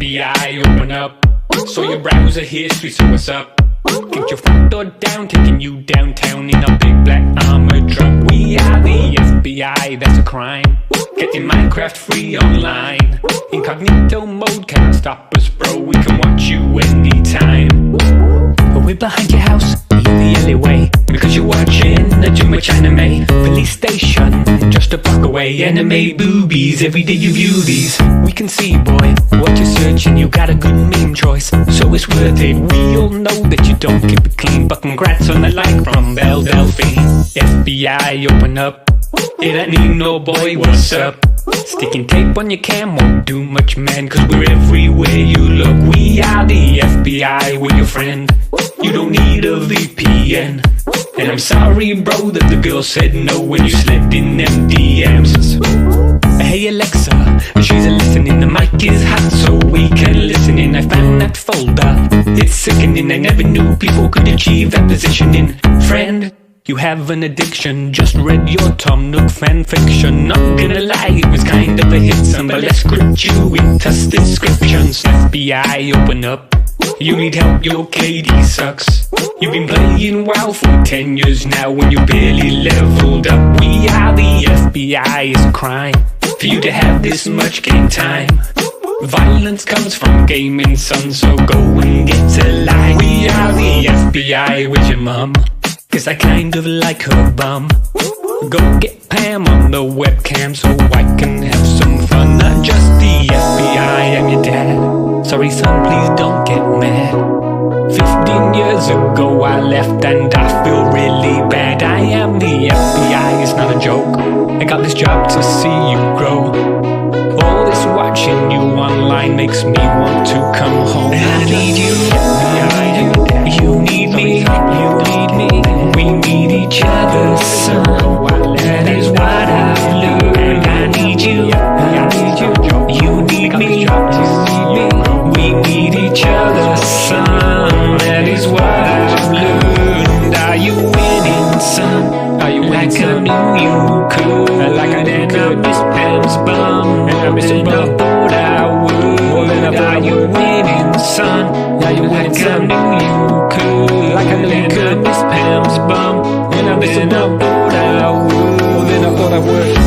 FBI, open up. So your browser history, so what's up? Kicked your front door down, taking you downtown in a big black armored truck. We are the FBI, that's a crime. Getting Minecraft free online. Incognito mode can't stop us, bro. We can watch you anytime. We're behind your house, in the alleyway, because you're watching a too much anime. Police station, just a block away. Anime boobies, every day you view these. We can see, boy, what you're searching. You got a good meme choice, so it's worth it. We all know that you don't keep it clean, but congrats on the like from Belle Delphine. FBI, open up. It ain't need no boy, what's up? Sticking tape on your cam won't do much, man, cause we're everywhere you look. We are the FBI, we're your friend. You don't need a VPN. And I'm sorry, bro, that the girl said no when you slid in them DMs. Hey Alexa, she's a listening. The mic is hot so we can listen in. I found that folder, it's sickening. I never knew people could achieve that positioning. Friend, you have an addiction. Just read your Tom Nook fanfiction. Not gonna lie, it was kind of a hit. Some but let's script you with tough descriptions. FBI, open up. You need help, your KD sucks. You've been playing WoW for 10 years now when you barely leveled up. We are the FBI, it's a crime for you to have this much game time. Violence comes from gaming, son, so go and get a life. We are the FBI with your mum, cause I kind of like her bum. Go get Pam on the webcam so I can have some fun. Not just the FBI, I'm your dad. Sorry son, please don't get mad. 15 years ago I left and I feel really bad. I am the FBI, it's not a joke. I got this job to see you grow. All this watching you online makes me want to come home. I need you, FBI, you need me, you need me. We need each other, son. That is what I've learned. I need you, you need me. We need each other, son. That is what I've learned. Are you winning, son? Are you like I knew you could? Like I did not miss Pam's bum. And I thought I would. Are you winning, son? Are you like I knew you could? Like I did not miss Pam's bum. And I thought I would. Then I thought I would.